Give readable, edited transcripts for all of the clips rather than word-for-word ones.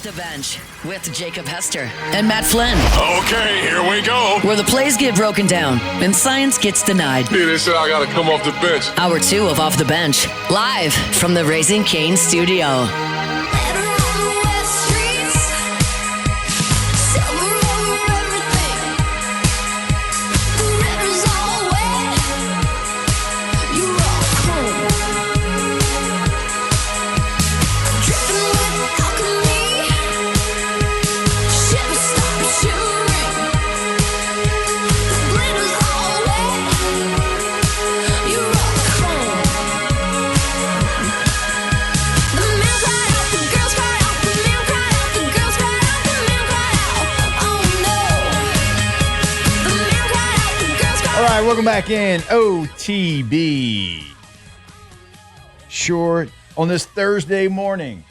Off the Bench with Jacob Hester and Matt Flynn. Okay, here we go. Where the plays get broken down and science gets denied. Yeah, they said I gotta come off the bench. Hour 2 of Off the Bench, live from the Raising Cane studio. All right, welcome back in OTB. Short on this Thursday morning.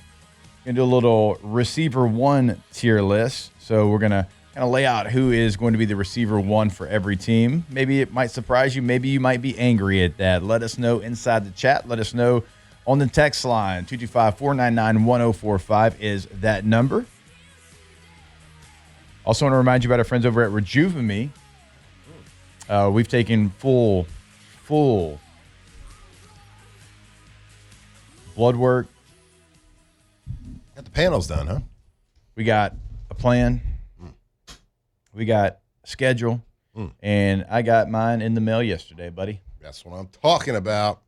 Going to do a little receiver one tier list. So we're going to kind of lay out who is going to be the receiver one for every team. Maybe it might surprise you. Maybe you might be angry at that. Let us know inside the chat. Let us know on the text line. 225-499-1045 is that number. Also want to remind you about our friends over at Rejuve-Me. We've taken full blood work. Got the panels done, huh? We got a plan. We got a schedule. And I got mine in the mail yesterday, buddy. That's what I'm talking about.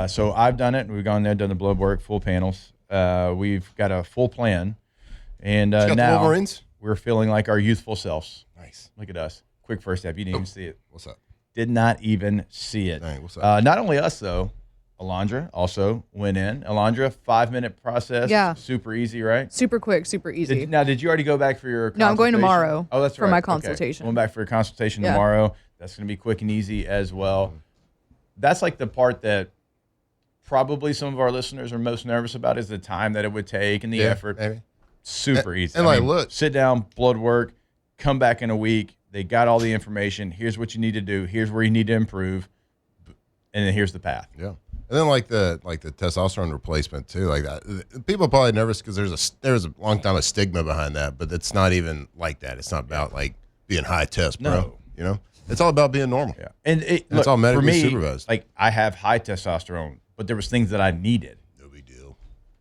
So I've done it. We've gone there, done the blood work, full panels. We've got a full plan. And got the now Wolverines? we're feeling like our youthful selves. Nice. Look at us. Quick first step. You didn't even see it. What's up? Did not even see it. Dang, what's up? Not only us, though. Alondra also went in. Alondra, 5-minute process. Yeah. Super easy, right? Super quick, super easy. Did you already go back for your consultation? No, I'm going tomorrow. Oh, that's for right. my Okay. consultation. Going back for your consultation Yeah. tomorrow. That's going to be quick and easy as well. That's like the part that probably some of our listeners are most nervous about is the time that it would take and the effort. Maybe. Super easy. And look. Sit down, blood work, come back in a week. They got all the information. Here's what you need to do. Here's where you need to improve. And then here's the path. Yeah. And then like the testosterone replacement too, like that. People are probably nervous because there's a long time a stigma behind that, but it's not even like that. It's not about like being high test, bro. No. You know, it's all about being normal. Yeah, and It's all medically for me, supervised. Like I have high testosterone, but there was things that I needed. No big deal.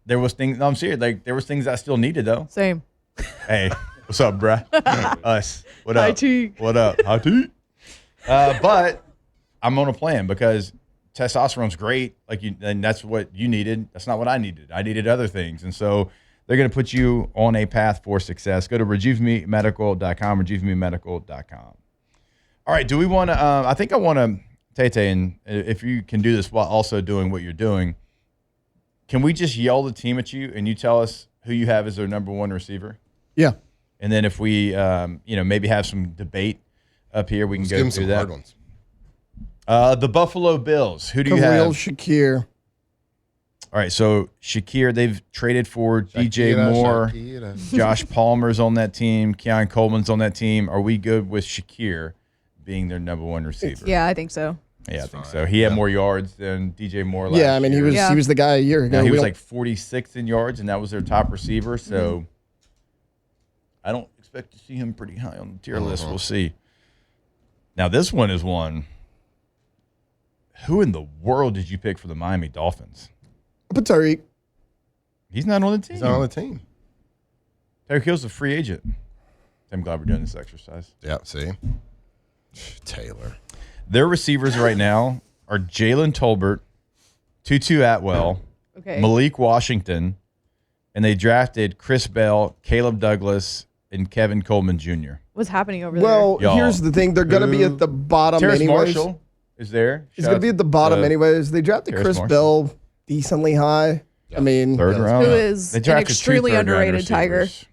There was things. No, I'm serious. Like there was things I still needed though. Same. Hey, what's up, bruh? Us. What up? Hi, T. What up? Hi, T. But I'm on a plan because testosterone's great. And that's what you needed. That's not what I needed. I needed other things, and so they're going to put you on a path for success. Go to RejuveMeMedical.com. RejuveMeMedical.com. All right. Do we want to? I think I want to, Tay, and if you can do this while also doing what you're doing, can we just yell the team at you and you tell us who you have as their number one receiver? Yeah. And then if we, maybe have some debate up here, we can Let's go give them through some that. hard ones. The Buffalo Bills. Who do you Khalil have? Shakir. All right, so Shakir, they've traded for DJ Moore. Shakira. Josh Palmer's on that team. Keon Coleman's on that team. Are we good with Shakir being their number one receiver? Yeah, I think so. Yeah, I think so. He had more yards than DJ Moore last Yeah, I mean he year. was the guy a year ago. Now, he We was don't- like 46 in yards, and that was their top receiver. So I don't expect to see him pretty high on the tier list. We'll see. Now, this one is one. Who in the world did you pick for the Miami Dolphins? But Tariq. He's not on the team. He's not on the team. Tyreek Hill's a free agent. I'm glad we're doing this exercise. Yeah, see? Taylor. Their receivers right now are Jalen Tolbert, Tutu Atwell, Okay. Malik Washington, and they drafted Chris Bell, Caleb Douglas, and Kevin Coleman Jr. What's happening over Well, Y'all, here's the thing. They're going to be at the bottom Terrace anyways. Marshall is there. He's Shout going out to be at the bottom to anyways. They drafted Terrace Chris Marshall. Bell decently high. I mean, Third Yeah, round. Who is They an drafted two extremely third-round underrated Tiger. receivers.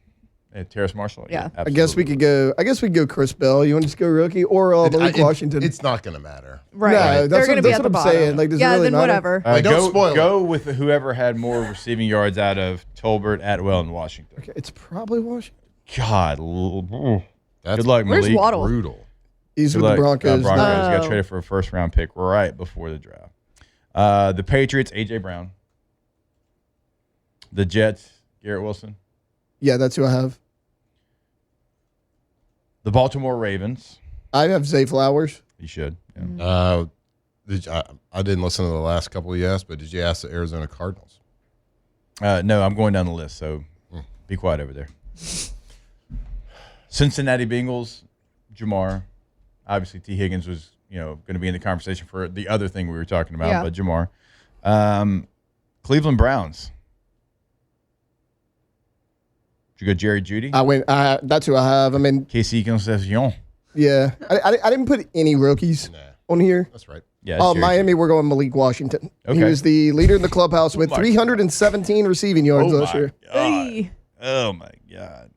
Terrace Marshall. Yeah. I guess we could go. I guess we could go Chris Bell. You want to just go rookie or Malik Washington? It's not going to matter. Right. No, They're that's going to what- be that's at the what I'm bottom. saying. Like, does it yeah, really then matter? whatever. Don't spoil it. Go with whoever had more receiving yards out of Tolbert, Atwell, and Washington. Okay, it's probably Washington. God. That's Good luck, Where's Malik. Waddle? brutal. He's Good with luck. the Broncos. Broncos got Oh. traded for a first-round pick right before the draft. The Patriots, A.J. Brown. The Jets, Garrett Wilson. Yeah, that's who I have. The Baltimore Ravens. I have Zay Flowers. You should. Yeah. I didn't listen to the last couple you asked, but did you ask the Arizona Cardinals? No, I'm going down the list, so be quiet over there. Cincinnati Bengals, Jamar. Obviously, T. Higgins was going to be in the conversation for the other thing we were talking about, Yeah. but Jamar. Cleveland Browns. Did you go Jerry Jeudy? That's who I have. I mean, Casey Concession. yeah. I didn't put any rookies on here. That's right. Yeah, it's Jerry Miami, we're going Malik Washington. Okay. He was the leader in the clubhouse with my 317 receiving yards Oh last my year. God. Hey. Oh my God.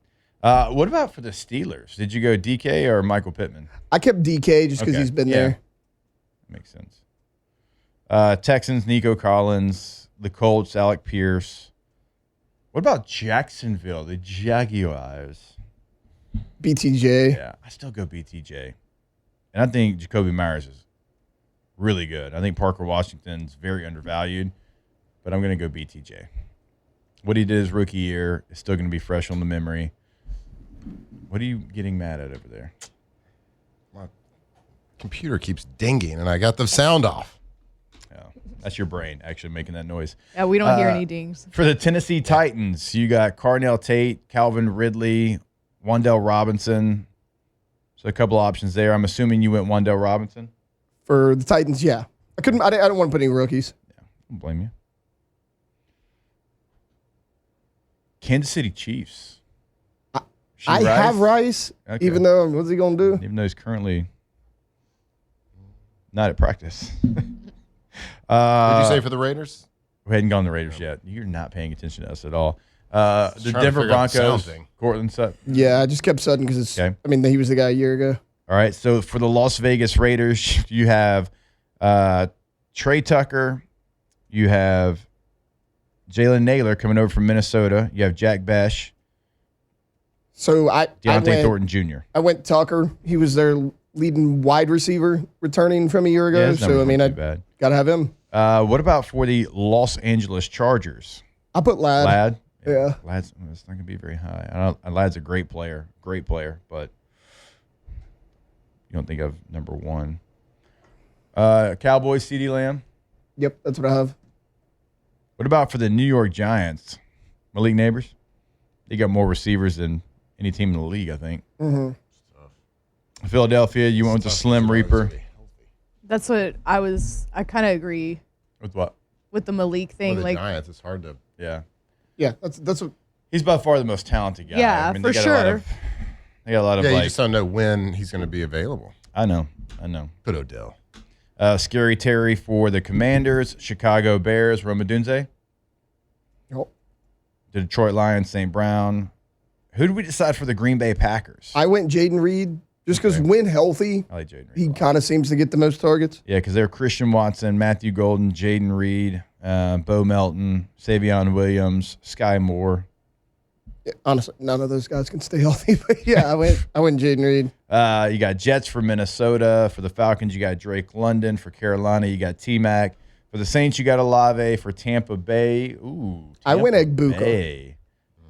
What about for the Steelers? Did you go DK or Michael Pittman? I kept DK just because Okay. he's been Yeah. there. Makes sense. Texans, Nico Collins. The Colts, Alec Pierce. What about Jacksonville, the Jaguars? BTJ. Yeah, I still go BTJ. And I think Jacoby Myers is really good. I think Parker Washington's very undervalued, but I'm going to go BTJ. What he did his rookie year is still going to be fresh on the memory. What are you getting mad at over there? My computer keeps dinging, and I got the sound off. Yeah, that's your brain actually making that noise. Yeah, we don't hear any dings. For the Tennessee Titans, you got Carnell Tate, Calvin Ridley, Wan'Dale Robinson. So a couple options there. I'm assuming you went Wan'Dale Robinson. For the Titans, yeah. I don't want to put any rookies. I don't blame you. Kansas City Chiefs. I have Rice, Okay. even though, what's he going to do? Even though he's currently not at practice. What did you say for the Raiders? We hadn't gone to the Raiders yet. You're not paying attention to us at all. The trying to Denver figure out the Broncos, sound thing. Cortland Sutton. Yeah, I just kept Sutton because it's, Okay. I mean, he was the guy a year ago. All right, so for the Las Vegas Raiders, you have Trey Tucker. You have Jalen Naylor coming over from Minnesota. You have Jack Besh. So Deontay Thornton Jr. I went Tucker. He was their leading wide receiver returning from a year ago. his So, numbers I mean, weren't I too got to have him. bad. What about for the Los Angeles Chargers? I put Ladd. Ladd? Yeah. Ladd's it's not going to be very high. Ladd's a great player, but you don't think of number one. Cowboys, CeeDee Lamb. Yep, that's what I have. What about for the New York Giants? Malik Neighbors? They got more receivers than any team in the league, I think. Mm-hmm. Philadelphia, you went with the Slim Reaper. That's what I kind of agree With what? with the Malik thing. For the Like, Giants, it's hard to. Yeah. Yeah, that's what. He's by far the most talented guy. Yeah, they for got a lot sure. of- they got a lot of Yeah, you like. just don't know when he's going to be available. I know. Put Odell. Scary Terry for the Commanders, Chicago Bears, Roma Dunze, Oh, the Detroit Lions, St. Brown. Who did we decide for the Green Bay Packers? I went Jaden Reed just because when healthy, I like Jaden Reed. he kind of seems to get the most targets. Yeah, because they're Christian Watson, Matthew Golden, Jaden Reed, Bo Melton, Savion Williams, Sky Moore. Yeah, honestly, none of those guys can stay healthy. But yeah, I went Jaden Reed. You got Jets for Minnesota. For the Falcons, you got Drake London. For Carolina, you got T-Mac. For the Saints, you got Olave. For Tampa Bay, I went Tampa Egbuka. Bay.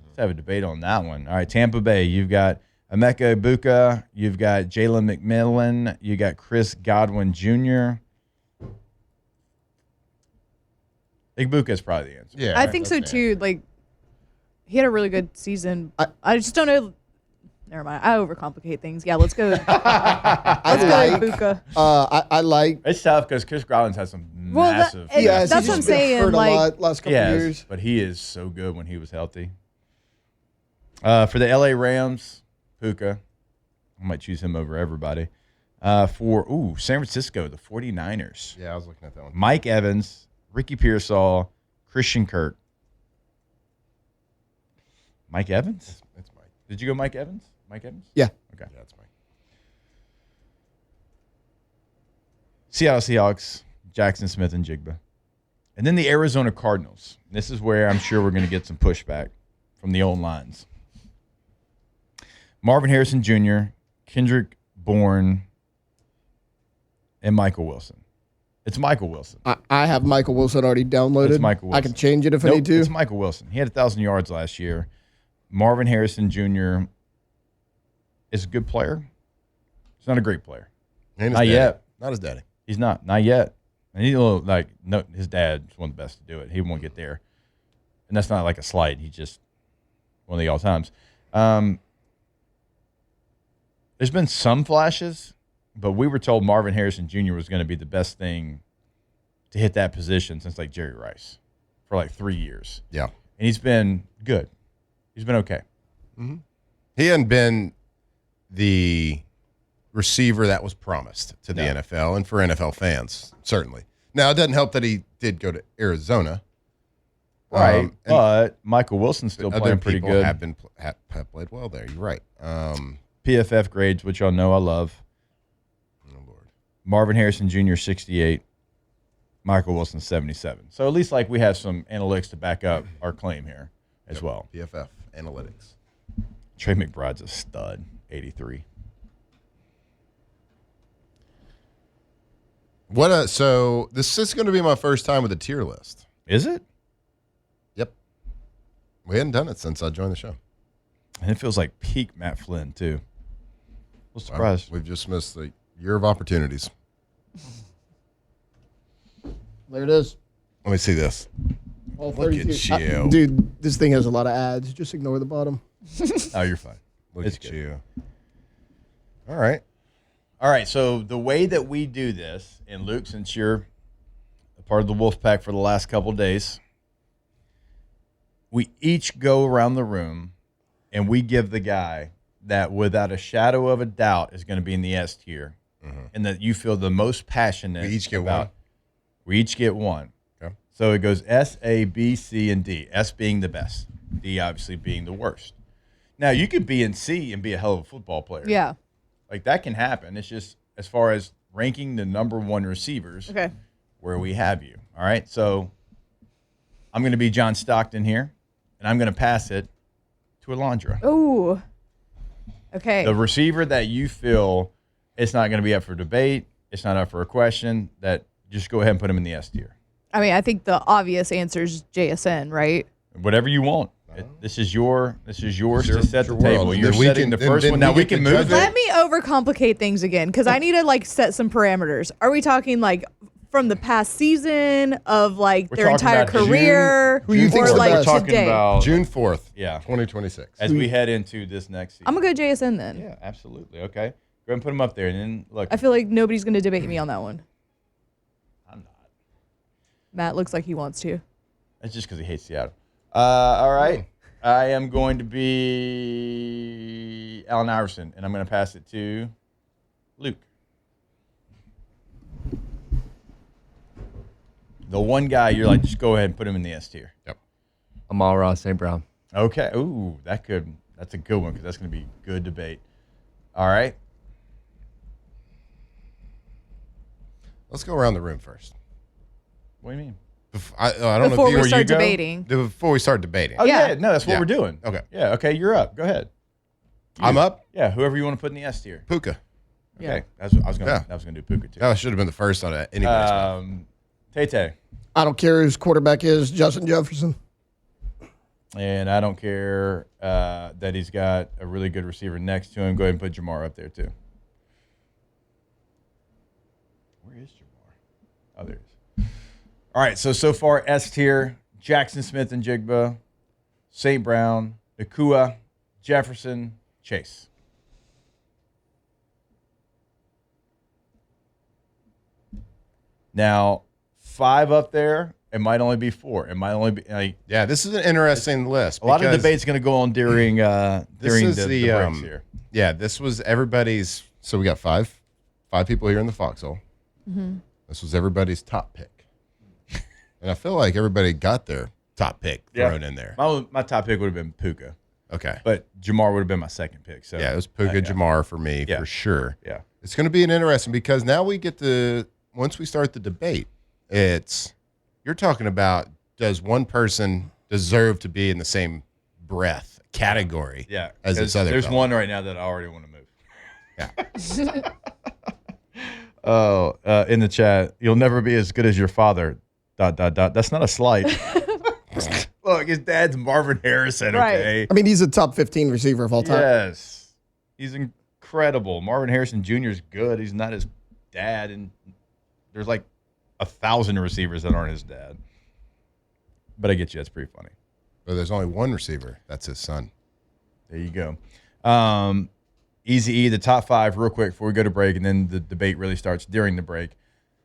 Let's have a debate on that one. All right, Tampa Bay, you've got Emeka Egbuka. You've got Jalen McMillan. You got Chris Godwin Jr. Egbuka is probably the answer. Yeah, I think so too. Like, he had a really good season. I just don't know. Never mind. I overcomplicate things. Yeah, let's go. Let's go, Ibuka. I like. It's tough because Chris Godwin's has some Well, massive. Yeah, That's what I'm saying, Hurt like- a lot last couple Yes, years. but he is so good when he was healthy. For the LA Rams, Puka. I might choose him over everybody. For San Francisco, the 49ers. Yeah, I was looking at that one. Mike Evans, Ricky Pearsall, Christian Kirk. Mike Evans? It's Mike. Did you go Mike Evans? Mike Evans? Yeah. Okay. Yeah, it's Mike. Seattle Seahawks, Jackson Smith and Jigba. And then the Arizona Cardinals. This is where I'm sure we're going to get some pushback from the old lines. Marvin Harrison Jr., Kendrick Bourne, and Michael Wilson. It's Michael Wilson. I have Michael Wilson already downloaded. It's Michael I Wilson. can change it if I Nope, need to. it's Michael Wilson. He had 1,000 yards last year. Marvin Harrison Jr. is a good player. He's not a great player. Not yet. Not his daddy. He's not yet. And he's a little no. His dad's one of the best to do it. He won't get there, and that's not like a slight. He's just one of the all times. There's been some flashes, but we were told Marvin Harrison Jr. was going to be the best thing to hit that position since like Jerry Rice for like 3 years. Yeah, and he's been good. He's been okay. Mm-hmm. He hadn't been the receiver that was promised to the NFL and for NFL fans, certainly. Now, it doesn't help that he did go to Arizona. Right, but Michael Wilson's still playing pretty good. Have played well there. You're right. PFF grades, which y'all know I love. Oh, Lord. Marvin Harrison Jr., 68. Michael Wilson, 77. So at least like we have some analytics to back up our claim here as well. PFF analytics. Trey McBride's a stud, 83. So this is going to be my first time with a tier list. Is it? Yep. We hadn't done it since I joined the show. And it feels like peak Matt Flynn, too. I'm surprised. We've just missed the year of opportunities. There it is. Let me see this. All Look 32. at you. Dude, this thing has a lot of ads. Just ignore the bottom. Oh, you're fine. Look It's at good. you. All right. All right, so the way that we do this, and Luke, since you're a part of the Wolf Pack for the last couple of days, we each go around the room and we give the guy that without a shadow of a doubt is going to be in the S tier and that you feel the most passionate We each get about. one? We each get one. Okay. So it goes S, A, B, C, and D. S being the best. D obviously being the worst. Now, you could be in C and be a hell of a football player. Yeah. Like, that can happen. It's just as far as ranking the number one receivers Okay. where we have you. All right? So I'm going to be John Stockton here, and I'm going to pass it to Alondra. Ooh. Okay. The receiver that you feel it's not going to be up for debate, it's not up for a question, that just go ahead and put him in the S tier. I mean, I think the obvious answer is JSN, right? Whatever you want. This is yours to set the your table. world. You're Then we setting can- the then- first then one. we Now we get can to move judge it. Let me overcomplicate things again because I need to like set some parameters. Are we talking like from the past season of like We're their talking entire about June- career, Who you or think's the like best? We're talking today? about June 4th, Yeah. 2026. as we head into this next season. I'm gonna go JSN then. Yeah, absolutely. Okay. Go ahead and put him up there. And then, look, I feel like nobody's gonna debate me on that one. I'm not. Matt looks like he wants to. That's just because he hates Seattle. All right. I am going to be Allen Iverson, and I'm going to pass it to Luke. The one guy you're like, just go ahead and put him in the S tier. Yep. Amon-Ra St. Brown. Okay. Ooh, that's a good one because that's going to be good debate. All right. Let's go around the room first. What do you mean? I don't Before know if we you start you go? debating. Before we start debating. Oh, yeah. Yeah. No, that's what Yeah. we're doing. Okay. Yeah. Okay. You're up. Go ahead. I'm up. Yeah. Whoever you want to put in the S tier. Puka. Okay. Yeah. That's what I was going Yeah. to do Puka too. That should have been the first on anybody's mouth. Tay-Tay. I don't care whose quarterback is Justin Jefferson. And I don't care that he's got a really good receiver next to him. Go ahead and put Jamar up there, too. Where is Jamar? Oh, there he is. All right, so far, S tier, Jackson Smith and Jigba, St. Brown, Nakua, Jefferson, Chase. Now, 5 up there. It might only be 4. It might only be like Yeah, this is an interesting list. a lot of because debate's going to go on during this during is the the, breaks here. Yeah, this was everybody's. So we got five people here in the foxhole. This was everybody's top pick, and I feel like everybody got their top pick thrown in there. My top pick would have been Puka, Okay, but Jamar would have been my second pick. So yeah, it was Puka yeah. Jamar for me Yeah. for sure. Yeah. It's going to be an interesting because now we get to once we start the debate, you're talking about does one person deserve to be in the same breath category? Yeah, as this other. there's fella? one right now that I already want to move. Yeah. Oh, in the chat, you'll never be as good as your father. ... That's not a slight. Look, his dad's Marvin Harrison, Right. okay? I mean, he's a top 15 receiver of all time. Yes. He's incredible. Marvin Harrison Jr. is good. He's not his dad, and there's like 1,000 receivers that aren't his dad. But I get you. That's pretty funny. But there's only one receiver. That's his son. There you go. Easy E, the top 5 real quick before we go to break, and then the debate really starts during the break.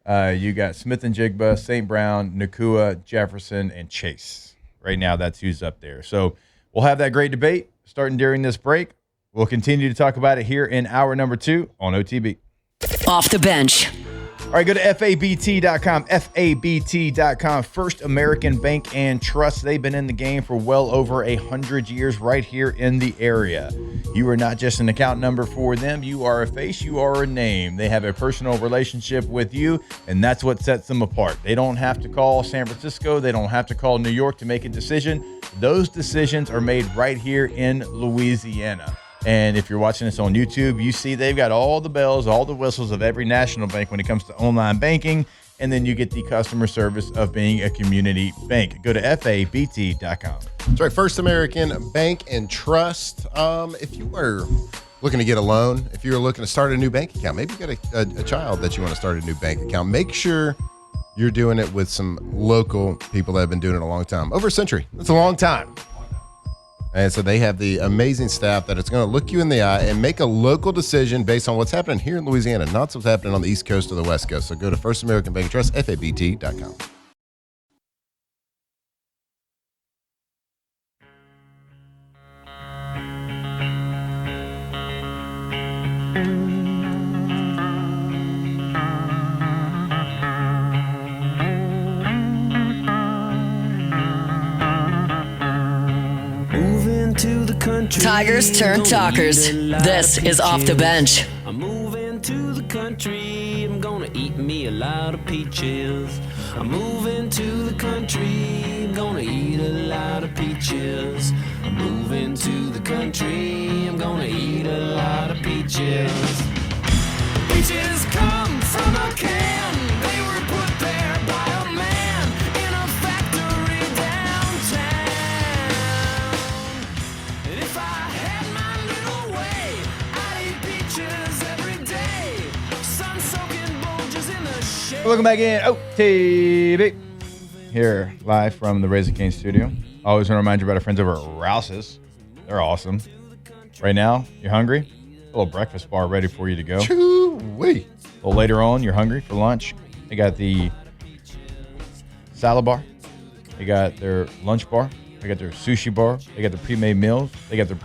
You got Smith and Jigba, St. Brown, Nakua, Jefferson, and Chase. Right now, that's who's up there. So we'll have that great debate starting during this break. We'll continue to talk about it here in hour number 2 on OTB. Off the bench. All right, go to FABT.com. FABT.com, First American Bank and Trust. They've been in the game for well over 100 years right here in the area. You are not just an account number for them. You are a face. You are a name. They have a personal relationship with you, and that's what sets them apart. They don't have to call San Francisco. They don't have to call New York to make a decision. Those decisions are made right here in Louisiana. And if you're watching this on YouTube, you see they've got all the bells, all the whistles of every national bank when it comes to online banking. And then you get the customer service of being a community bank. Go to FABT.com. That's right. First American Bank and Trust. If you were looking to get a loan, if you're looking to start a new bank account, maybe you got a child that you want to start a new bank account, make sure you're doing it with some local people that have been doing it a long time. Over a century. That's a long time. And so they have the amazing staff that it's going to look you in the eye and make a local decision based on what's happening here in Louisiana, not what's happening on the East Coast or the West Coast. So go to First American Bank and Trust, FABT.com. Tigers turn talkers. This is Off the Bench. I'm moving to the country. I'm gonna eat me a lot of peaches. I'm moving to the country. I'm gonna eat a lot of peaches. I'm moving to the country. I'm gonna eat a lot of peaches. Peaches come from a can. They were put there by a man in a factory downtown. And if I had my little way, I'd eat peaches every day. Sun-soaking bulges in the shade. Welcome back in OTB. Here, live from the Raising Cane studio. Always want to remind you about our friends over at Rouse's. They're awesome. Right now, you're hungry? A little breakfast bar ready for you to go. Choo-wee. A little later on, you're hungry for lunch. They got the salad bar. They got their lunch bar. They got their sushi bar. They got the pre-made meals. They got the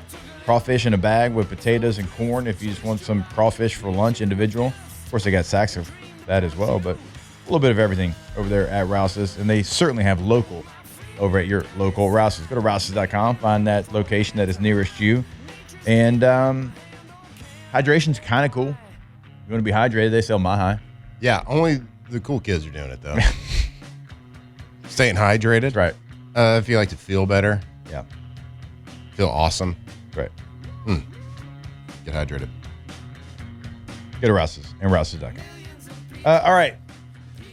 crawfish in a bag with potatoes and corn if you just want some crawfish for lunch individual. Of course, they got sacks of that as well, but a little bit of everything over there at Rouse's. And they certainly have local over at your local Rouse's. Go to rouses.com, find that location that is nearest you. And hydration's kind of cool. You want to be hydrated, they sell My High. Yeah, only the cool kids are doing it, though. Staying hydrated. That's right. If you like to feel better, Yeah. feel awesome, Right. get hydrated. Go to Rouse's and rouses.com. All right.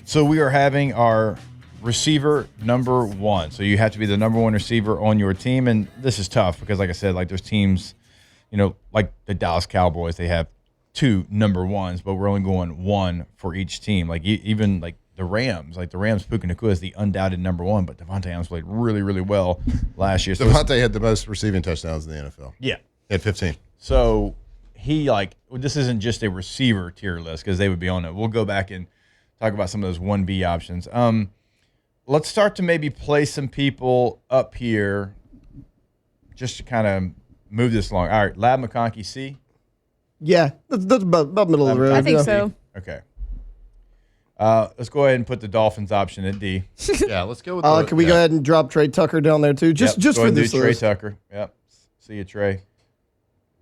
So we are having our receiver number 1. So you have to be the number 1 receiver on your team. And this is tough because, like I said, like there's teams, you know, like the Dallas Cowboys, they have 2 number 1s, but we're only going 1 for each team. Like even like the Rams, Puka Nacua is the undoubted number 1, but Devontae Adams played really, really well last year. So Devontae had the most receiving touchdowns in the NFL. yeah. He had 15. So he this isn't just a receiver tier list because they would be on it. We'll go back and talk about some of those 1B options. Let's start to maybe play some people up here just to kind of move this along. All right, Lab McConkey, C. Yeah, that's about middle of the road. I think yeah. so. Okay. Let's go ahead and put the Dolphins option at D. Yeah, let's go with Can we go ahead and drop Trey Tucker down there too? Just Go for ahead and this do Trey list. Tucker. Yep. See you, Trey.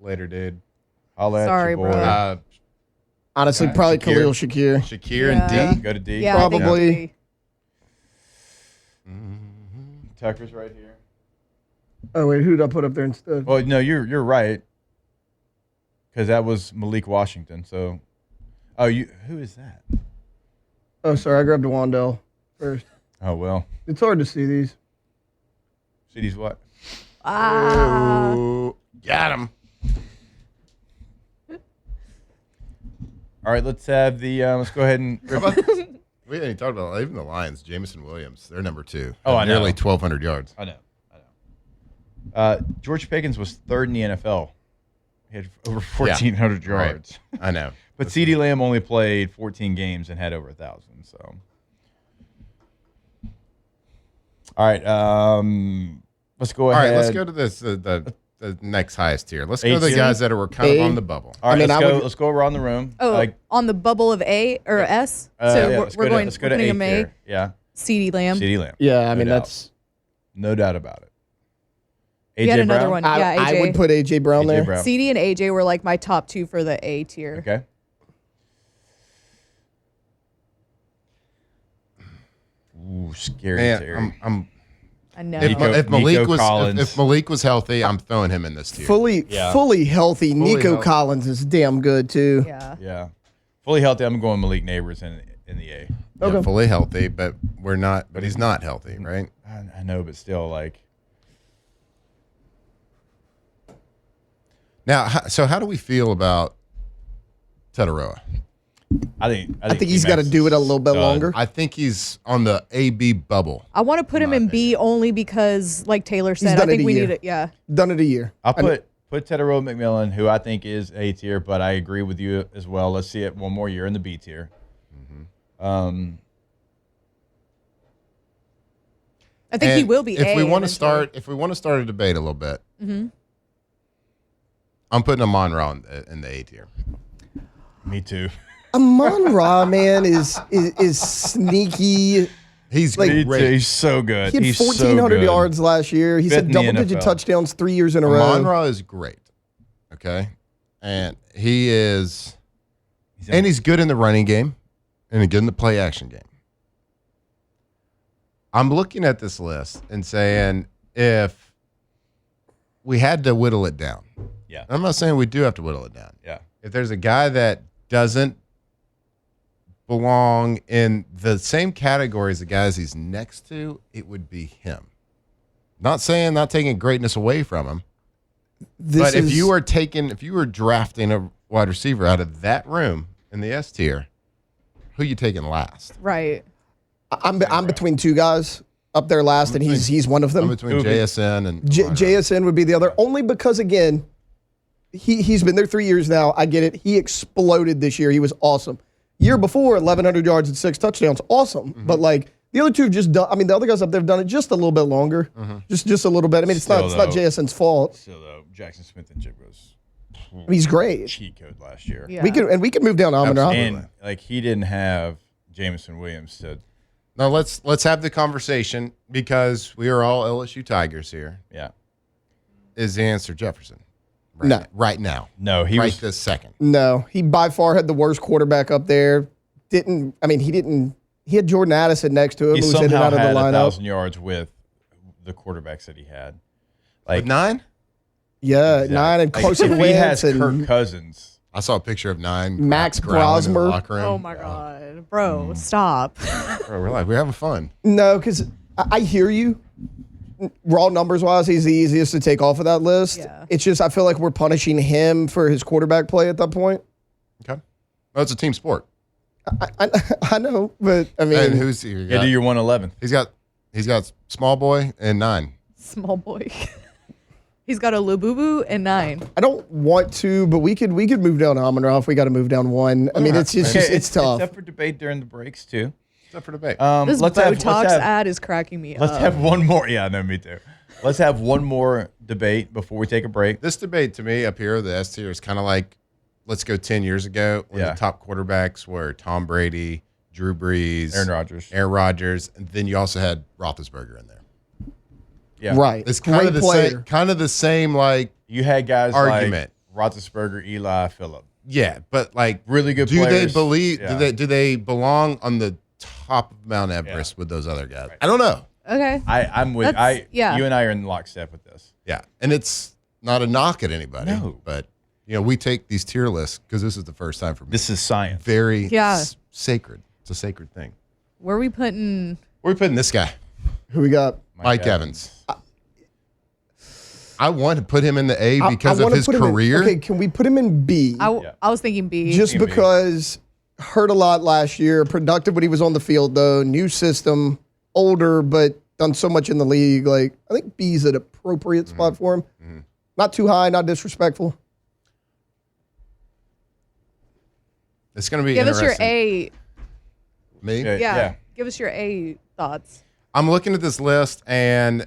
later, dude. Holla at Sorry, your boy. bro. Honestly, probably Khalil Shakir. Shakir Yeah. and D. Go to D. Yeah, I think Probably. Tucker's right here. Oh wait, who did I put up there instead? Well, no, you're right. Because that was Malik Washington. So, who is that? Oh, sorry, I grabbed Wandell first. Oh well. It's hard to see these. CD's what? Ooh, got him. All right, let's have the. Let's go ahead and. We haven't even talked about even the Lions. Jameson Williams, they're number 2. Oh, I know. Nearly 1,200 yards. I know. George Pickens was 3rd in the NFL. He had over 1,400 yards. Right. I know. But CeeDee Lamb only played 14 games and had over 1,000. So. All right. Let's go ahead. All right, let's go to this the next highest tier. Let's go to the tier? guys that were kind of on the bubble. All right, I mean, let's go around the room. Oh, on the bubble of A or S. So yeah, we're going. Let's We're go to putting A him A. tier. Yeah. CeeDee Lamb. CeeDee Lamb. Yeah, I mean, doubt. that's. No doubt about it. You had AJ another Brown? one. Yeah, AJ. I would put AJ Brown there. Brown. CD and AJ were like my top 2 for the A tier. Okay. Ooh, scary tier. Man, I know. if Malik was healthy, I'm throwing him in this tier. Fully healthy. Nico healthy. Collins is damn good too. Yeah. Yeah. Fully healthy, I'm going Malik Neighbors in the A. Yeah, fully healthy, but we're not. But he's not healthy, right? I know, but still, like. Now, so how do we feel about Tetaroa? I think he's got to do it a little bit longer. I think he's on the AB bubble. I want to put him in B only because, like Taylor said, I think we need it. Yeah. Done it a year. I'll put Tetaroa McMillan, who I think is A tier, but I agree with you as well. Let's see it one more year in the B tier. I think he will be. If we want to start a debate a little bit, I'm putting Amon-Ra in the A tier. Me too. Amon-Ra, man, is sneaky. He's like, great. He's so good. He had He's 1,400 yards last year. He's Fit had in the double-digit NFL. touchdowns 3 years in a row. Amon-Ra is great. Okay, and he is, and he's good in the running game, and he's good in the play action game. I'm looking at this list and saying if we had to whittle it down. Yeah. I'm not saying we do have to whittle it down. Yeah. If there's a guy that doesn't belong in the same category as the guys he's next to, it would be him. Not taking greatness away from him. But if you were drafting a wide receiver out of that room in the S tier, who you taking last? Right. I'm between 2 guys up there last, and he's one of them. I'm between JSN and JSN would be the other, only because again, he's been there 3 years now. I get it. He exploded this year. He was awesome. Year before, 1,100 yards and 6 touchdowns, awesome. But like the other 2 have just done. I mean, the other guys up there have done it just a little bit longer, just a little bit. I mean, it's not JSN's fault. Still though, Jackson Smith and Jig was. I mean, he's great. Cheat code last year. Yeah. We could move down Amon-Ra. And like he didn't have Jameson Williams to. Now let's have the conversation because we are all LSU Tigers here. Yeah. Is the answer Jefferson? Right now. No, he was this second. No, he by far had the worst quarterback up there. He had Jordan Addison next to him, he who was in and somehow out of the had lineup. 1,000 yards with the quarterbacks that he had. Like With 9? Yeah, exactly. 9 and Carson if he has Wentz Kirk and Cousins. I saw a picture of 9. Max growling in the Brosmer. locker room. Oh my God, bro, stop. Bro, we're having fun. no, because I hear you. Raw numbers wise, he's the easiest to take off of that list. Yeah. It's just I feel like we're punishing him for his quarterback play at that point. Okay. Well, it's a team sport. I know, but I mean, And who's he? Yeah, do your 111. He's got small boy and 9. Small boy. He's got a Lububu and 9. I don't want to, but we could move down Amon-Ra if we got to move down 1. I mean, it's tough. It's up for debate during the breaks too. It's up for debate. This Botox ad is cracking me Let's up. have one more. Yeah, no, me too. Let's have one more debate before we take a break. This debate to me up here, the S tier, is kind of like, let's go 10 years ago when the top quarterbacks were Tom Brady, Drew Brees, Aaron Rodgers, and then you also had Roethlisberger in there. Yeah, right. It's kind of the same like you had guys argument. Like Roethlisberger, Eli, Phillip. Yeah, but like really good do players. They believe? Yeah. Do they belong on the top of Mount Everest with those other guys? Right. I don't know. Okay. I'm with you and I are in lockstep with this. Yeah, and it's not a knock at anybody. No. But we take these tier lists because this is the first time for me. This is science. Very sacred. It's a sacred thing. Where are we putting? Where are we putting this guy? Who we got? Mike Evans. I want to put him in the A because I of wanna his put him in- career. okay, can we put him in B? I was thinking B. Just Maybe. because hurt a lot last year, productive when he was on the field though, new system, older but done so much in the league. Like I think B's an appropriate spot for him. Not too high, not disrespectful. It's going to be Give us interesting. your A. Me? Yeah. Give us your A thoughts. I'm looking at this list and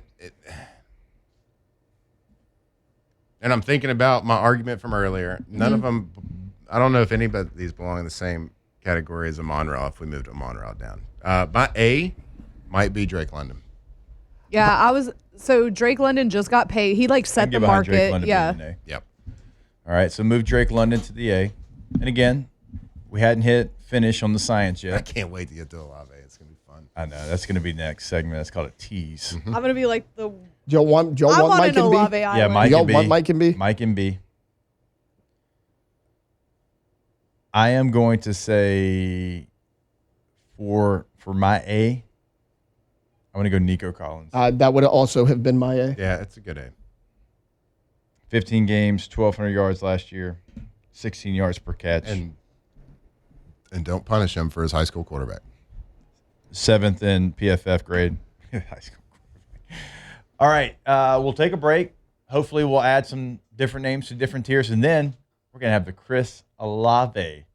I'm thinking about my argument from earlier. None of them, I don't know if any of these belong in the same category as Amon-Ra if we moved Amon-Ra down. My A might be Drake London. Yeah, so Drake London just got paid. He like set the Get behind Drake market. London Yeah. being an A. Yep. All right, so move Drake London to the A. And again, we hadn't hit finish on the science I yet. can't wait to get to Olave. It's going to be fun. I know. That's going to be next segment. That's called a tease. I'm gonna be like the Joe want I'm on Mike an and B? Olave Yeah, island. Mike Y'all and B. want Mike and B? Mike and B. I am going to say for my A, I'm going to go Nico Collins. That would also have been my A. Yeah, it's a good A. 15 games, 1,200 yards last year, 16 yards per catch. And don't punish him for his high school quarterback. 7th in PFF grade. High school quarterback. All right, we'll take a break. Hopefully we'll add some different names to different tiers, and then we're going to have the Chris Olave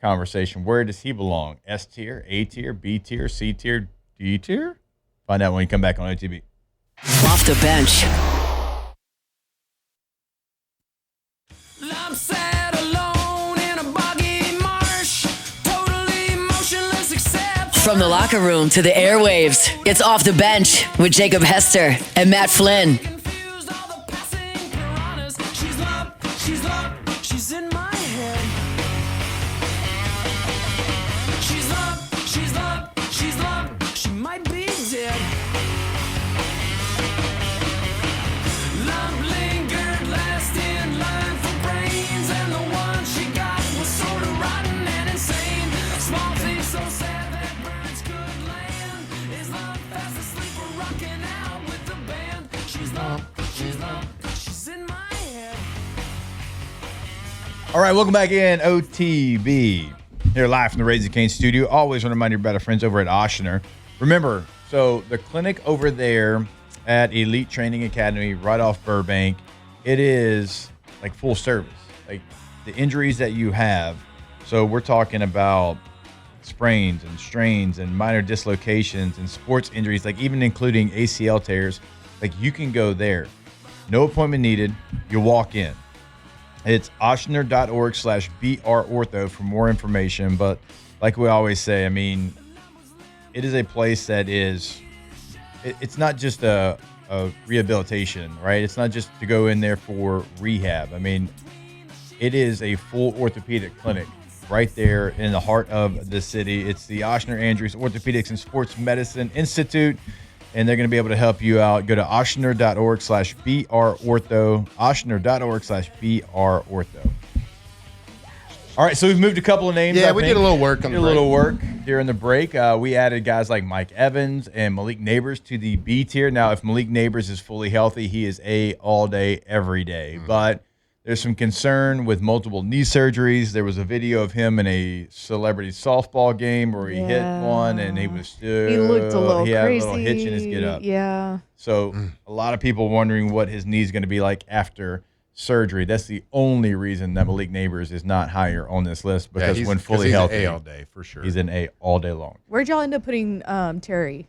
conversation. Where does he belong? S tier, A tier, B tier, C tier, D tier? Find out when you come back on OTB. Off the bench. I'm sad alone in a boggy marsh, totally motionless except From the locker room to the airwaves, it's Off the Bench with Jacob Hester and Matt Flynn. confused. All the passing piranhas. She's in my head. She's love, she might be dead. Love lingered last in line for brains, and the one she got was sort of rotten and insane. Small things so sad that birds could land. Is love fast asleep or rocking out with the band? She's love, she's in my head. All right, welcome back in OTB. Here live from the Raising Cane studio. Always want to remind you about our friends over at Oshner. Remember, so the clinic over there at Elite Training Academy right off Burbank, it is like full service. Like the injuries that you have. So we're talking about sprains and strains and minor dislocations and sports injuries, like even including ACL tears. Like you can go there. No appointment needed. You walk in. It's oshner.org/BRortho for more information. But like we always say, I mean, it is a place that is, it's not just a rehabilitation, right? It's not just to go in there for rehab. I mean, it is a full orthopedic clinic right there in the heart of the city. It's the Oshner Andrews Orthopedics and Sports Medicine Institute. And they're going to be able to help you out. Go to oshner.org/BRortho, oshner.org/BRortho. All right, so we've moved a couple of names. Yeah, I we think. did a little work on Did the a little break. work during the break. We added guys like Mike Evans and Malik Neighbors to the B tier. Now, if Malik Neighbors is fully healthy, he is A all day, every day. But there's some concern with multiple knee surgeries. There was a video of him in a celebrity softball game where he hit one and he was still. He looked a little he had crazy. a little hitch in his get up. Yeah. So a lot of people wondering what his knee's going to be like after surgery. That's the only reason that Malik Neighbors is not higher on this list, because he's- when 'cause fully he's an healthy, A all day for sure. he's an A all day long. Where'd y'all end up putting Terry?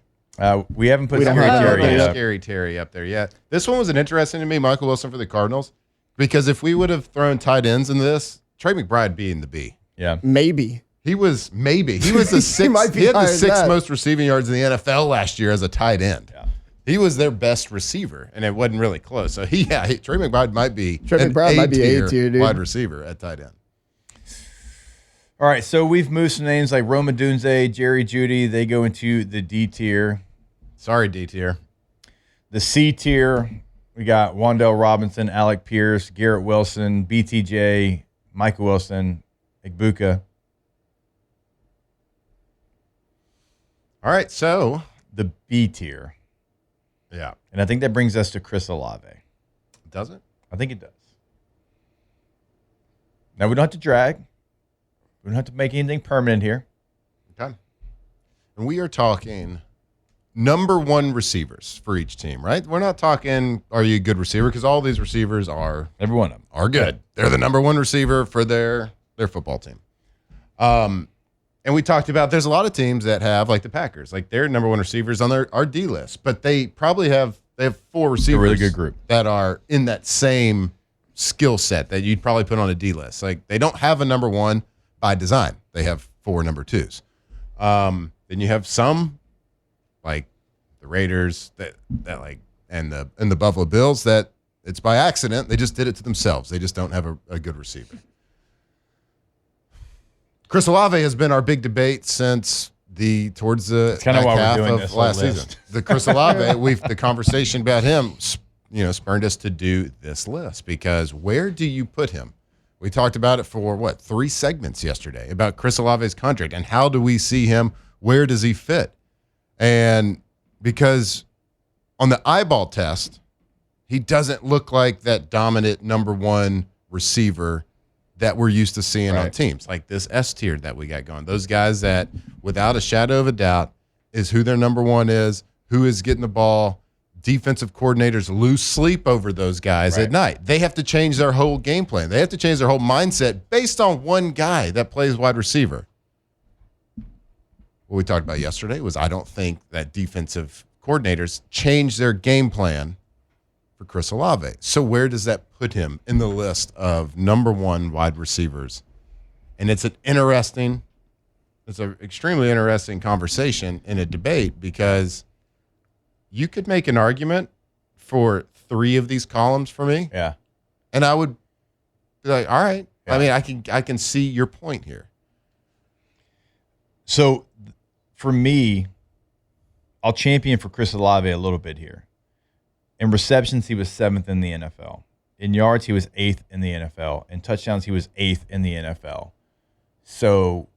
We haven't put We don't Scary have Terry that. up. Scary Terry up there. Yeah, this one was an interesting to me, Michael Wilson for the Cardinals, because if we would have thrown tight ends in this, Trey McBride be in the B. Yeah. Maybe. He was the sixth. might be He had the higher than sixth that. most receiving yards in the NFL last year as a tight end. Yeah. He was their best receiver, and it wasn't really close. So Trey McBride might be Trey an McBride might be A tier, dude. wide receiver at tight end. All right, so we've moved some names like Roma Dunze, Jerry Jeudy. They go into the D tier. Sorry, D tier. The C tier, we got Wandale Robinson, Alec Pierce, Garrett Wilson, BTJ, Michael Wilson, Igbuka. All right, so The B tier. yeah, And I think that brings us to Chris Olave. Does it? I think it does. Now, we don't have to drag. We don't have to make anything permanent here. Okay. And we are talking number one receivers for each team, right? We're not talking, are you a good receiver? Because all these receivers every one of them are good. They're the number one receiver for their football team. And we talked about there's a lot of teams that have, like the Packers, like their number one receivers on our D list, but they probably have 4 receivers, a really good group, that are in that same skill set that you'd probably put on a D list. Like they don't have a number one by design. They have 4 number 2s. Then you have some like the Raiders that like and the Buffalo Bills that it's by accident. They just did it to themselves. They just don't have a good receiver. Chris Olave has been our big debate since towards the kind of why half we're doing of this last list. season. The Chris Olave, the conversation about him, spurred us to do this list because where do you put him? We talked about it for 3 segments yesterday about Chris Olave's contract and how do we see him? Where does he fit? And because on the eyeball test, he doesn't look like that dominant number one receiver that we're used to seeing on teams like this S tier that we got going. Those guys that, without a shadow of a doubt, is who their number one is, who is getting the ball. Defensive coordinators lose sleep over those guys at night. They have to change their whole game plan. They have to change their whole mindset based on one guy that plays wide receiver. What we talked about yesterday was I don't think that defensive coordinators change their game plan for Chris Olave. So where does that put him in the list of number one wide receivers? And it's an extremely interesting conversation in a debate because you could make an argument for 3 of these columns for me. Yeah. And I would be like, all right. Yeah. I mean, I can see your point here. So for me, I'll champion for Chris Olave a little bit here. In receptions, he was 7th in the NFL. In yards, he was 8th in the NFL. In touchdowns, he was 8th in the NFL. So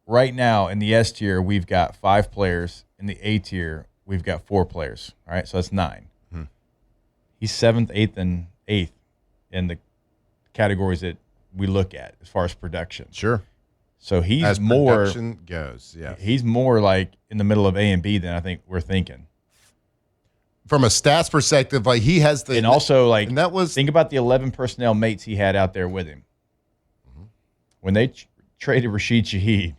right now in the S tier, we've got 5 players. In the A tier, we've got 4 players. All right, so that's 9. He's 7th, 8th, and 8th in the categories that we look at as far as production. Sure. So he's as more production goes. Yeah. He's more like in the middle of A and B than I think we're thinking. From a stats perspective, like he has the and also like and that was think about the 11 personnel mates he had out there with him. When they traded Rashid Shaheed,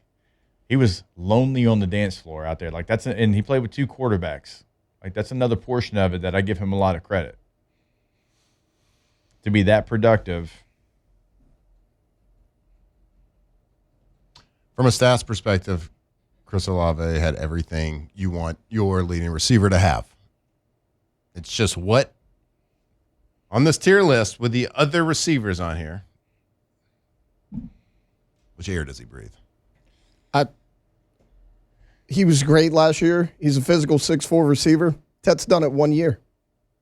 he was lonely on the dance floor out there. Like and he played with 2 quarterbacks. Like that's another portion of it that I give him a lot of credit. To be that productive. From a stats perspective, Chris Olave had everything you want your leading receiver to have. It's just what on this tier list with the other receivers on here, which air does he breathe? He was great last year. He's a physical 6'4" receiver. Ted's done it 1 year.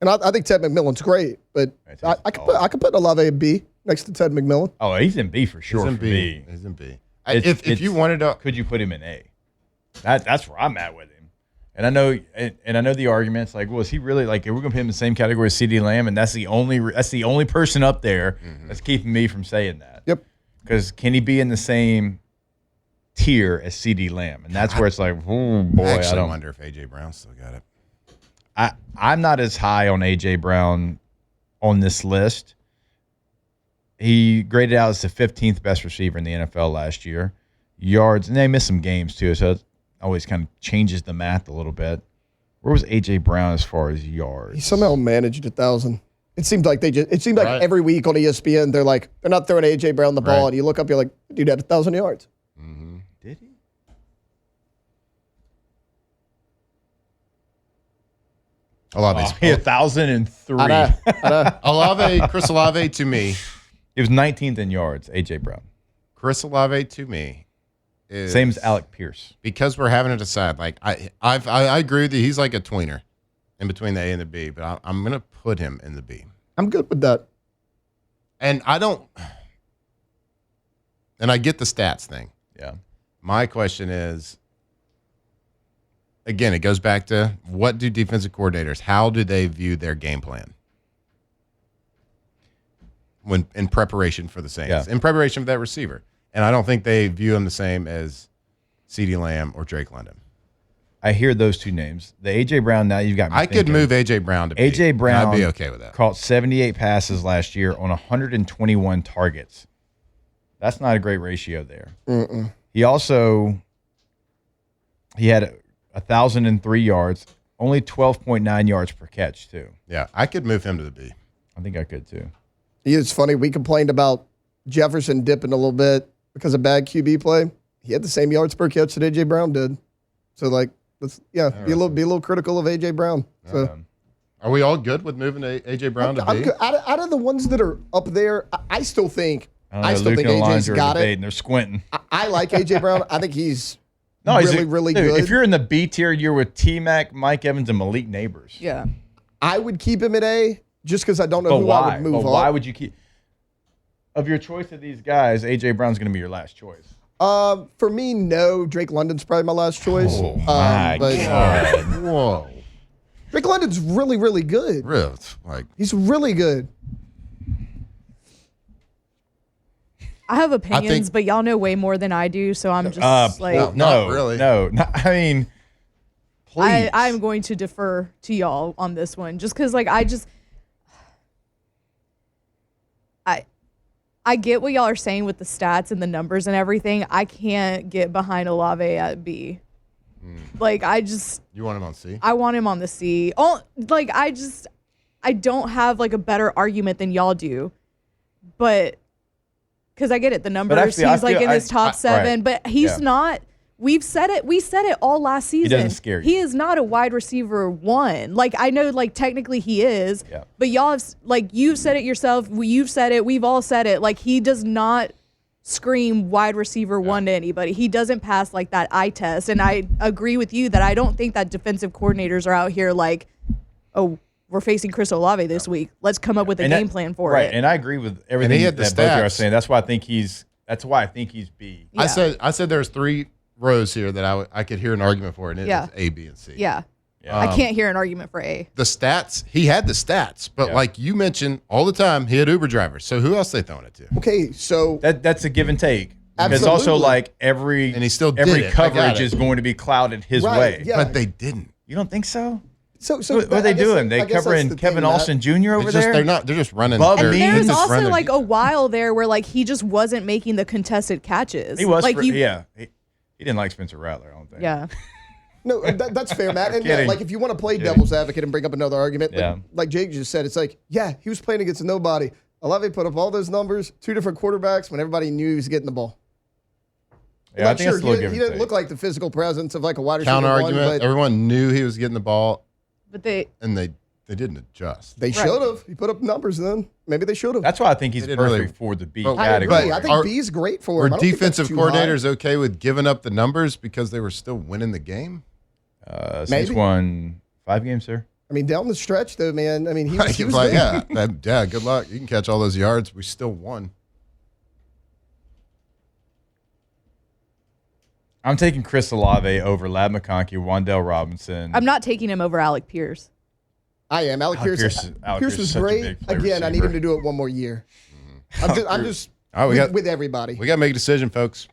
And I think Ted McMillan's great, but I could put Olave in B next to Ted McMillan. Oh, he's in B for sure. He's in for B. me. He's in B. If you wanted to, could you put him in A? That's where I'm at with him. And I know the arguments like, well, is he really like? We're gonna put him in the same category as CeeDee Lamb, and that's the only person up there that's keeping me from saying that. Yep. Because can he be in the same tier as CeeDee Lamb? And that's where it's like, oh boy, I I don't wonder if AJ Brown still got it. I'm not as high on AJ Brown on this list. He graded out as the 15th best receiver in the NFL last year. Yards, and they missed some games too, so it always kind of changes the math a little bit. Where was AJ Brown as far as yards? He somehow managed 1,000. It seemed like every week on ESPN they're not throwing AJ Brown the ball, and you look up, you're like, dude had 1,000 yards. Mm-hmm. Did he? Olave's He had 1,003. Olave, Chris Olave to me. He was 19th in yards, AJ Brown. Chris Olave to me is Same as Alec Pierce. because we're having to decide. Like I agree with you. He's like a tweener in between the A and the B, but I'm gonna put him in the B. I'm good with that. And I get the stats thing. Yeah. My question is, again, it goes back to what do defensive coordinators, how do they view their game plan? when in preparation for the Saints, Yeah. in preparation for that receiver. And I don't think they view him the same as CeeDee Lamb or Drake London. I hear those two names. The A.J. Brown, now you've got me I could thinking. move A.J. Brown to B. A.J. Brown I'd be okay with that. caught 78 passes last year on 121 targets. That's not a great ratio there. He had 1,003 yards, only 12.9 yards per catch, too. Yeah, I could move him to the B. I think I could, too. It's funny. We complained about Jefferson dipping a little bit because of bad QB play. He had the same yards per catch that A.J. Brown did. So, like, let's be a little critical of A.J. Brown. So, Are we all good with moving A.J. Brown to I'm B? good. Out of the ones that are up there, I still think Luke and AJ's Alonzo are got debating. it. They're squinting. I like A.J. Brown. I think he's He's really dude, good. If you're in the B tier, you're with T-Mac, Mike Evans, and Malik Neighbors. Yeah. I would keep him at A just because I don't know But who why? I would move But on. why would you keep? Of your choice of these guys, A.J. Brown's going to be your last choice. For me, no. Drake London's probably my last choice. Oh, my but God. Whoa. Drake London's really, really good. Real. It's like, He's really good. I have opinions, think- but y'all know way more than I do, so I'm just like well, not really. No. I mean, please. I'm going to defer to y'all on this one, just because like I get what y'all are saying with the stats and the numbers and everything. I can't get behind Olave at B. Like you want him on C? I want him on the C. Like I don't have like a better argument than y'all do, but because I get it, the numbers. actually, I he's like feel- in his top right. seven, but he's Yeah. not. We've said it. We said it all last season. doesn't scare you. He is not a wide receiver one. Like I know, like technically he is, Yeah. but y'all have like you've said it yourself. You've said it. We've all said it. Like he does not scream wide receiver one to anybody. He doesn't pass like that eye test. And I agree with you that I don't think that defensive coordinators are out here like, oh, we're facing Chris Olave this week. Let's come up with a game plan for right. it. And I agree with everything had the that both of you are stats. saying. That's why I think he's B. Yeah. I said there's 3 rows here that I could hear an argument for, and it's Yeah. A, B, and C. Yeah. Yeah. I can't hear an argument for A. The stats, he had the stats, but Yeah. like you mentioned all the time, he had Uber drivers. So who else they throwing it to? Okay, so That's a give and take. Because Absolutely. also like every And he still did every it. I got coverage it. is going to be clouded his Right, way. yeah. But they didn't. You don't think so? so What are I they guess doing? that- I They guess that's covering the Kevin thing, Matt. Austin Jr. over It's just, there? they're just running. Bub they're- Means And there's just also running- like a while there where like he just wasn't making the contested catches. He was like He didn't like Spencer Rattler, I don't think. Yeah. No, that's fair, Matt. And yeah, Kidding. like if you want to play Kidding. devil's advocate and bring up another argument, Yeah. like Jake just said, it's like, yeah, he was playing against nobody. Olave put up all those numbers, 2 different quarterbacks when everybody knew he was getting the ball. Yeah, I think that's a little give he and didn't take. look like the physical presence of like a wide receiver counter one, argument. but Everyone knew he was getting the ball, But they and they didn't adjust. they Right. should have. He put up numbers then. Maybe they should have. That's why I think he's They perfect didn't really- for the B But- I category. agree. I Are- think B is great for Were him. I don't think that's defensive too high. coordinators okay with giving up the numbers because they were still winning the game? Saints Maybe. won 5 games, sir. I mean, down the stretch though, man. I mean, he was like, good. yeah, good luck. You can catch all those yards. We still won. I'm taking Chris Olave over Lab McConkey, Wandell Robinson. I'm not taking him over Alec Pierce. I am. Alec Pierce. Pierce Pierce is was such a great. big play Again, I need receiver. him to do it one more year. I'm just Oh, we got- with everybody. We got to make a decision, folks.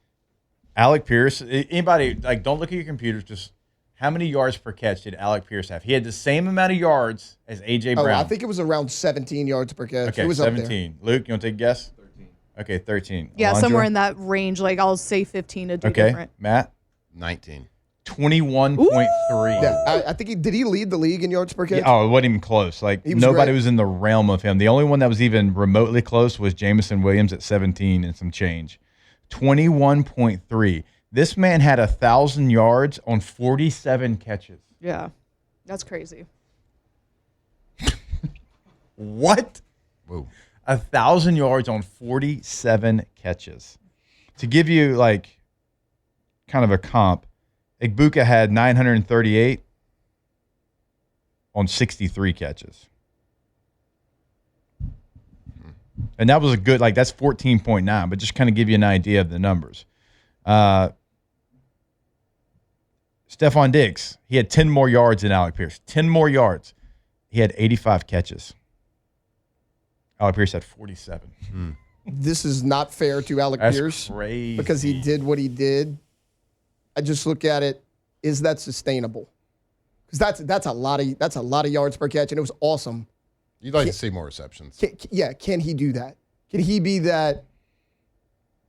Alec Pierce. Anybody, like, don't look at your computers. Just how many yards per catch did Alec Pierce have? He had the same amount of yards as A.J. Oh, Brown. I think it was around 17 yards per catch. Okay, it was up there. 17. Luke, you want to take a guess? 13. Okay, 13. Yeah, Alondra? somewhere in that range. Like I'll say 15 to do Okay, different. Matt? 19. 21.3. Yeah, I think did he lead the league in yards per catch? Yeah, oh, it wasn't even close. Like, He was nobody great. was in the realm of him. The only one that was even remotely close was Jamison Williams at 17 and some change. 21.3. This man had 1,000 yards on 47 catches. Yeah, that's crazy. What? Whoa. 1,000 yards on 47 catches. To give you, like, kind of a comp, Igbuka had 938 on 63 catches. And that was a good, like, that's 14.9, but just kind of give you an idea of the numbers. Stephon Diggs, he had 10 more yards than Alec Pierce. 10 more yards. He had 85 catches. Alec Pierce had 47. This is not fair to Alec That's Pierce crazy. because he did what he did. I just look at it. Is that sustainable? Because that's a lot of yards per catch, and it was awesome. You'd like to see more receptions. Can he do that? Can he be that?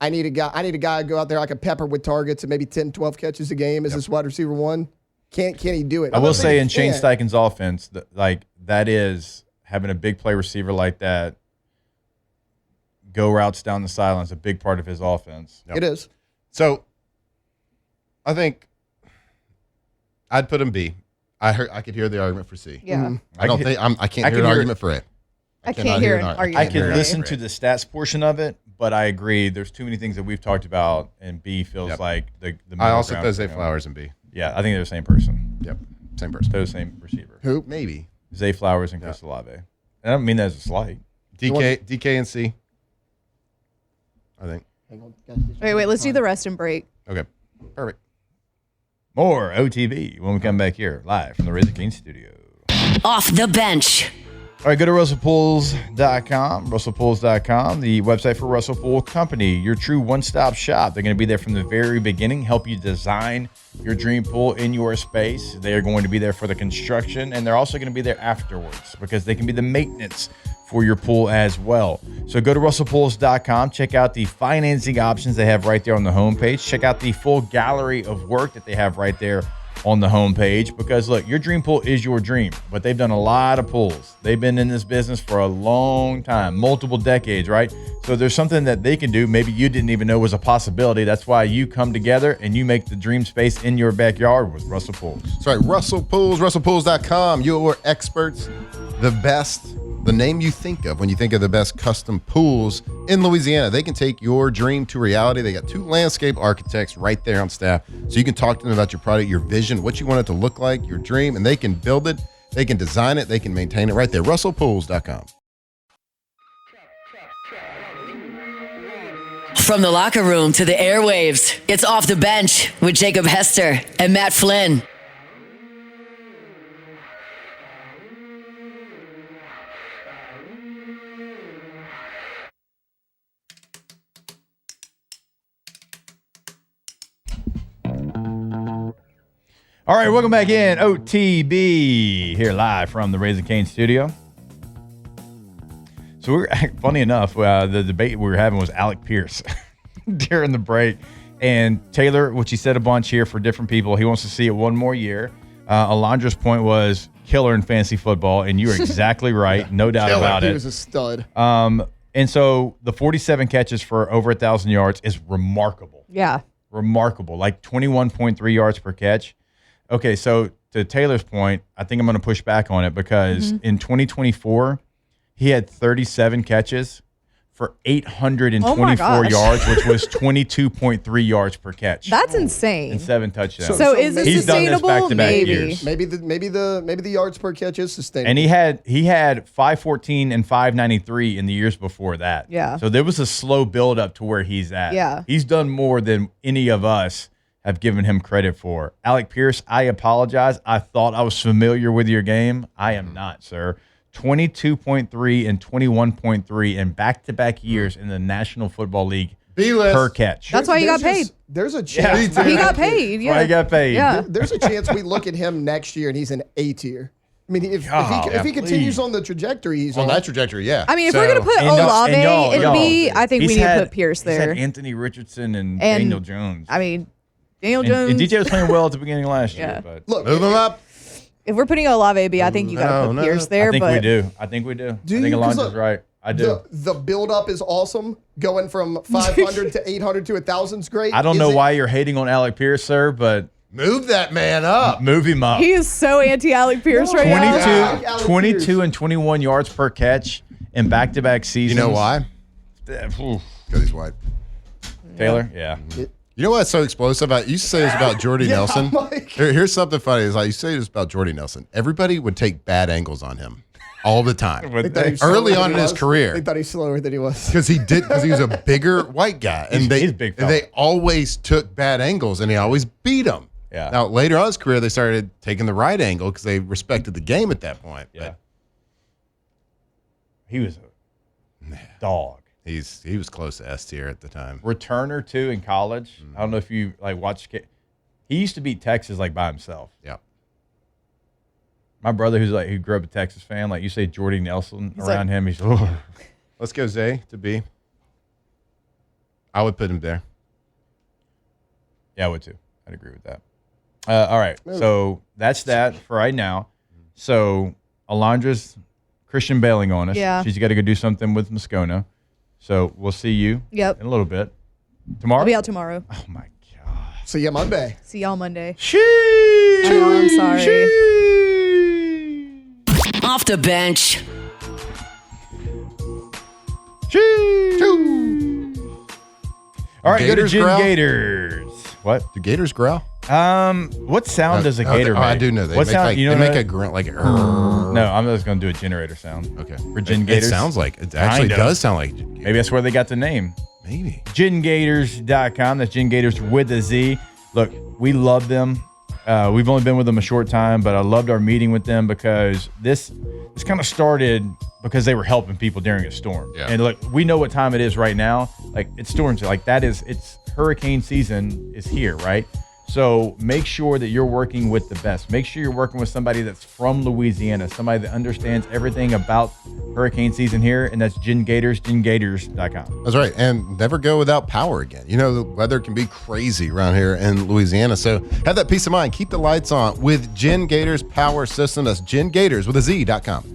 I need a guy to go out there I can pepper with targets and maybe 10, 12 catches a game as this wide receiver one. Can he do it? I will say in Shane Shane Steichen's offense, that is having a big play receiver like that go routes down the sideline is a big part of his offense. It is. So I think I'd put him B. I could hear the argument for C. Yeah. I can't hear an argument for A. I can't hear an argument. I could for A. listen to the stats portion of it, but I agree. There's too many things that we've talked about, and B feels like the I also middle put Zay ground. Flowers in B. Yeah, I think they're the same person. Yep, same person. They're the same receiver. Who? Maybe Zay Flowers and Chris Olave. And I don't mean that as a slight. DK and C. I think. Wait. Let's do the rest and break. Okay, perfect. More OTB when we come back here live from the Razor King studio. Off the bench. All right, go to RussellPools.com, RussellPools.com, the website for Russell Pool Company, your true one-stop shop. They're going to be there from the very beginning, help you design your dream pool in your space. They are going to be there for the construction, and they're also going to be there afterwards because they can be the maintenance for your pool as well. So go to RussellPools.com, check out the financing options they have right there on the homepage. Check out the full gallery of work that they have right there on the homepage, because look, your dream pool is your dream, but they've done a lot of pools. They've been in this business for a long time, multiple decades, right? So there's something that they can do maybe you didn't even know was a possibility. That's why you come together and you make the dream space in your backyard with Russell Pools. That's right, Russell Pools, RussellPools.com. Your experts, the best, the name you think of when you think of the best custom pools in Louisiana. They can take your dream to reality. They got 2 landscape architects right there on staff, so you can talk to them about your product, your vision, what you want it to look like, your dream, and they can build it, they can design it, they can maintain it right there. RussellPools.com. From the locker room to the airwaves, it's Off the Bench with Jacob Hester and Mat Flynn. All right, welcome back in. OTB here live from the Raising Cane studio. So we're funny enough, the debate we were having was Alec Pierce during the break, and Taylor, which he said a bunch here for different people. He wants to see it one more year. Alondra's point was killer in fantasy football, and you are exactly right, no doubt about it. He was a stud. And so the 47 catches for over 1,000 yards is remarkable. Yeah. Remarkable, like 21.3 yards per catch. Okay, so to Taylor's point, I think I'm going to push back on it because in 2024, he had 37 catches for 824 yards, which was 22.3 yards per catch. That's insane. And 7 touchdowns. So is it He's done this sustainable? back-to-back Maybe. years. Maybe the yards per catch is sustainable. And he had 514 and 593 in the years before that. Yeah. So there was a slow build up to where he's at. Yeah. He's done more than any of us have given him credit for. Alec Pierce, I apologize. I thought I was familiar with your game. I am not, sir. 22.3 and 21.3 in back-to-back years in the National Football League B-list. per catch. That's why he got paid. There's a chance. He got paid. Yeah. Why he got paid. Yeah. There's a chance we look at him next year and he's an A tier. I mean, if he continues on the trajectory he's On that trajectory, yeah. I mean, if we're going to put Olave in B, I think we need to put Pierce there. He's had Anthony Richardson and Daniel Jones. I mean, Daniel Jones. And DJ was playing well at the beginning of last year. But Look, Move him up. If we're putting Olave B, I think you got to put Pierce there. I think but we do. I think we do. I think you? 'Cause Alondra's look, right. I do. The build-up is awesome. Going from 500 to 800 to 1,000 is great. I don't know why you're hating on Alec Pierce, sir, but Move that man up. move him up. He is so anti-Alec Pierce right 22, now. Alec 22 Pierce. and 21 yards per catch in back-to-back seasons. You know why? Oof. Because he's white. Taylor? Yeah. You know what's so explosive? I used to say this about Jordy Nelson. Mike. Here's something funny. Is I used to say this about Jordy Nelson. Everybody would take bad angles on him all the time. But They thought he was slower Early than on he in his was. career. They thought he was slower than he was. Because he was a bigger white guy, and He's a big fella. they always took bad angles, and he always beat them. Yeah. Now later on in his career, they started taking the right angle because they respected the game at that point. Yeah. But He was a Dog. He was close to S tier at the time. Returner too in college. I don't know if you like watched. He used to beat Texas like by himself. Yeah. My brother, who grew up a Texas fan, like you say, Jordy Nelson He's around like- him. He's oh. Let's go Zay to B. I would put him there. Yeah, I would too. I'd agree with that. All right, so that's that for right now. So Alondra's Christian bailing on us. Yeah. She's got to go do something with Moscona. So we'll see you Yep. in a little bit. Tomorrow? I'll be out tomorrow. Oh, my God. See ya Monday. See y'all Monday. Sheesh. I know, I'm sorry. Off the bench. All right, go to Gators Gin growl? Gators. What? Do gators growl? What sound does a gator make? I do know. They What make sound? like, You know they make that? a grunt like No, I'm just going to do a generator sound. Okay. For Gin It Gators? sounds like it actually Kind of. does sound like Maybe that's where they got the name. maybe. GinGators.com. That's Gin Gators with a Z. Look, we love them. We've only been with them a short time, but I loved our meeting with them because this kind of started because they were helping people during a storm. Yeah. And look, we know what time it is right now. Like it's storms. Like it's hurricane season is here, right? So make sure that you're working with the best. Make sure you're working with somebody that's from Louisiana, somebody that understands everything about hurricane season here, and that's Gin Gators, GinGators.com. That's right. And never go without power again. You know, the weather can be crazy around here in Louisiana. So have that peace of mind. Keep the lights on with Gin Gators Power System. That's GinGators with a Z.com.